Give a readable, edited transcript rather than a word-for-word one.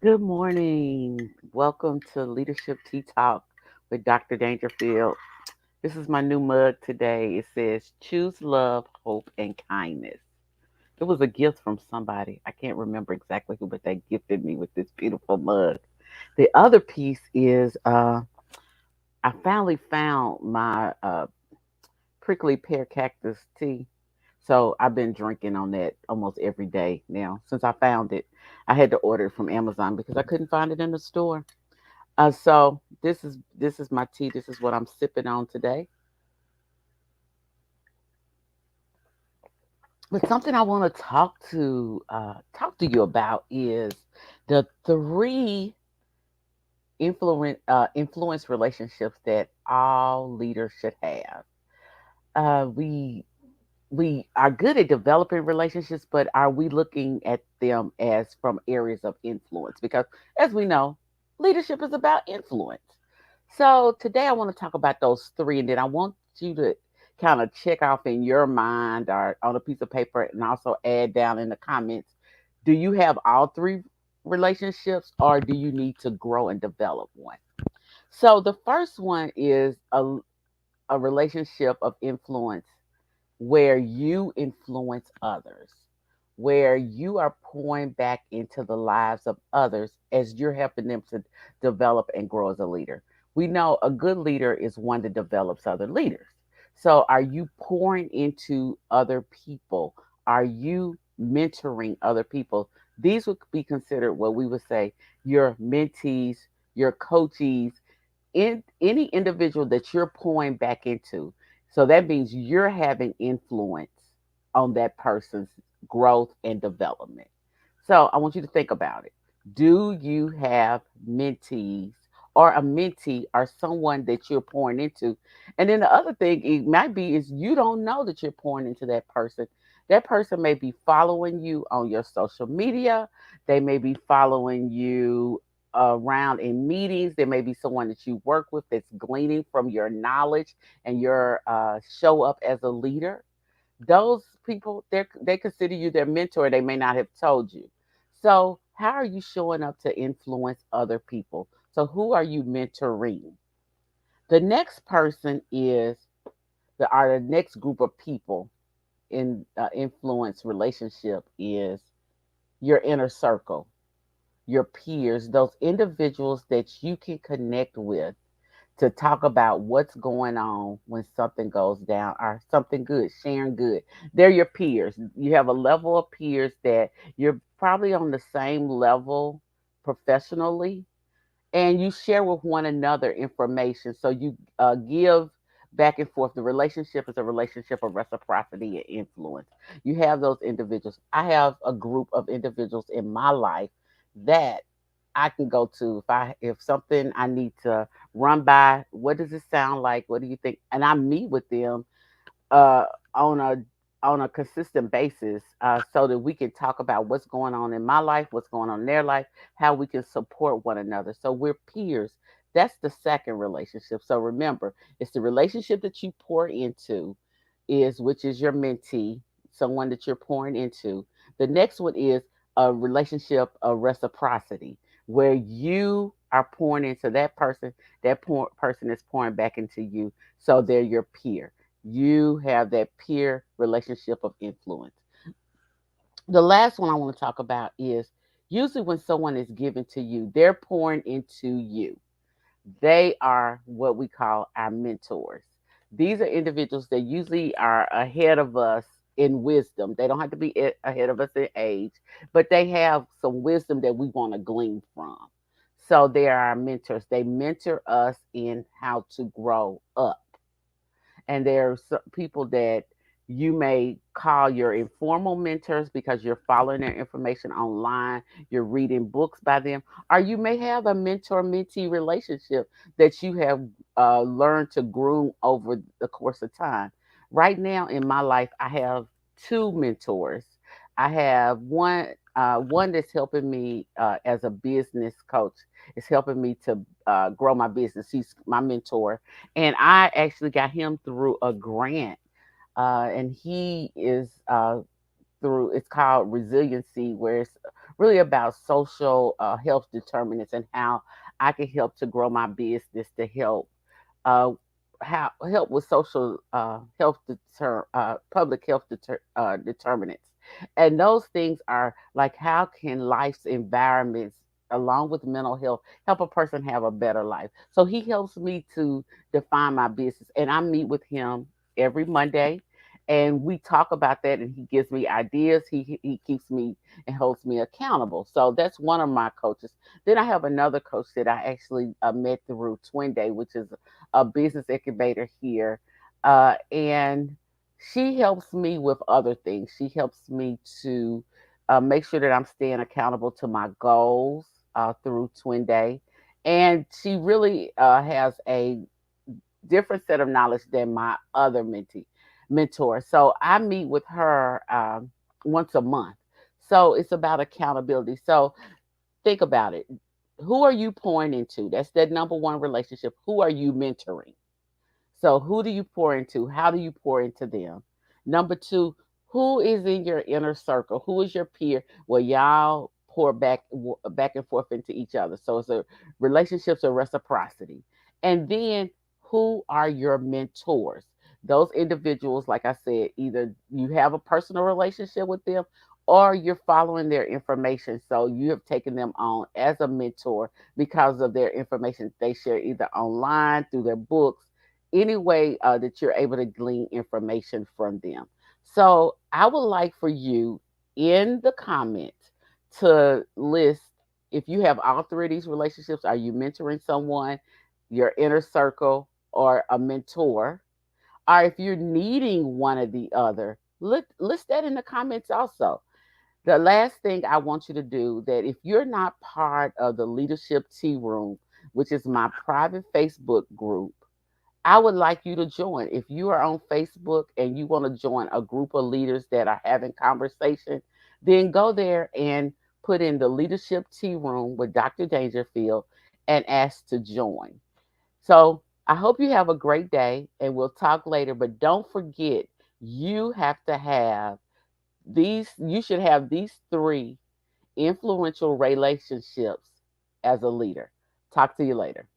Good morning. Welcome to Leadership Tea Talk with Dr. Dangerfield. This is my new mug today. It says, Choose love, hope, and kindness. It was a gift from somebody. I can't remember exactly who, but they gifted me with this beautiful mug. The other piece is I finally found my prickly pear cactus tea. So I've been drinking on that almost every day now since I found it. I had to order it from Amazon because I couldn't find it in the store. So this is my tea. This is what I'm sipping on today. But something I want to talk to you about is the three influence relationships that all leaders should have. We are good at developing relationships, but are we looking at them as from areas of influence? Because as we know, leadership is about influence. So today I want to talk about those three, and then I want you to kind of check off in your mind or on a piece of paper and also add down in the comments. Do you have all three relationships or do you need to grow and develop one? So the first one is a relationship of influence where you influence others, where you are pouring back into the lives of others as you're helping them to develop and grow as a leader. We know a good leader is one that develops other leaders. So, are you pouring into other people? Are you mentoring other people? These would be considered what we would say your mentees, your coachees, in any individual that you're pouring back into. So that means you're having influence on that person's growth and development. So I want you to think about it. Do you have mentees or a mentee or someone that you're pouring into? And then the other thing it might be is you don't know that you're pouring into that person. That person may be following you on your social media. They may be following you around in meetings. There may be someone that you work with that's gleaning from your knowledge and your show up as a leader. Those people, they consider you their mentor. They may not have told you. So, how are you showing up to influence other people? So, who are you mentoring? The next person is the next group of people in influence relationship is your inner circle, your peers, those individuals that you can connect with to talk about what's going on when something goes down or something good, sharing good. They're your peers. You have a level of peers that you're probably on the same level professionally, and you share with one another information. So you give back and forth. The relationship is a relationship of reciprocity and influence. You have those individuals. I have a group of individuals in my life that I can go to if something I need to run by. What does it sound like? What do you think? And I meet with them uh, on a consistent basis, so that we can talk about what's going on in my life, what's going on in their life, how we can support one another. So we're peers. That's the second relationship. So remember, it's the relationship that you pour into, is which is your mentee, someone that you're pouring into. The next one is a relationship of reciprocity, where you are pouring into that person, person is pouring back into you. So they're your peer. You have that peer relationship of influence. The last one I want to talk about is usually when someone is given to you, they're pouring into you. They are what we call our mentors. These are individuals that usually are ahead of us in wisdom. They don't have to be ahead of us in age, but they have some wisdom that we want to glean from. So they are our mentors. They mentor us in how to grow up. And there are some people that you may call your informal mentors because you're following their information online, you're reading books by them, or you may have a mentor mentee relationship that you have learned to groom over the course of time. Right now in my life, I have two mentors. I have one that's helping me as a business coach. It's helping me to grow my business. He's my mentor, and I actually got him through a grant, and he is through, it's called Resiliency, where it's really about social health determinants and how I can help to grow my business to help uh, how help with social public health determinants, and those things are like how can life's environments along with mental health help a person have a better life. So he helps me to define my business, and I meet with him every Monday. And we talk about that, and he gives me ideas. He keeps me and holds me accountable. So that's one of my coaches. Then I have another coach that I actually met through Twin Day, which is a business incubator here. And she helps me with other things. She helps me to make sure that I'm staying accountable to my goals through Twin Day. And she really has a different set of knowledge than my other mentor. So I meet with her once a month. So it's about accountability. So think about it. Who are you pouring into? That's that number one relationship. Who are you mentoring? So who do you pour into? How do you pour into them? Number two, who is in your inner circle? Who is your peer? Where y'all pour back and forth into each other. So it's a relationships of reciprocity. And then who are your mentors? Those individuals, like I said, either you have a personal relationship with them or you're following their information. So you have taken them on as a mentor because of their information they share either online, through their books, any way that you're able to glean information from them. So I would like for you in the comments to list if you have all three of these relationships. Are you mentoring someone, your inner circle, or a mentor? Or if you're needing one or the other, list that in the comments also. The last thing I want you to do, that if you're not part of the Leadership Tea Room, which is my private Facebook group, I would like you to join. If you are on Facebook and you want to join a group of leaders that are having conversation, then go there and put in the Leadership Tea Room with Dr. Dangerfield and ask to join. So I hope you have a great day, and we'll talk later. But don't forget, you have to have you should have these three influential relationships as a leader. Talk to you later.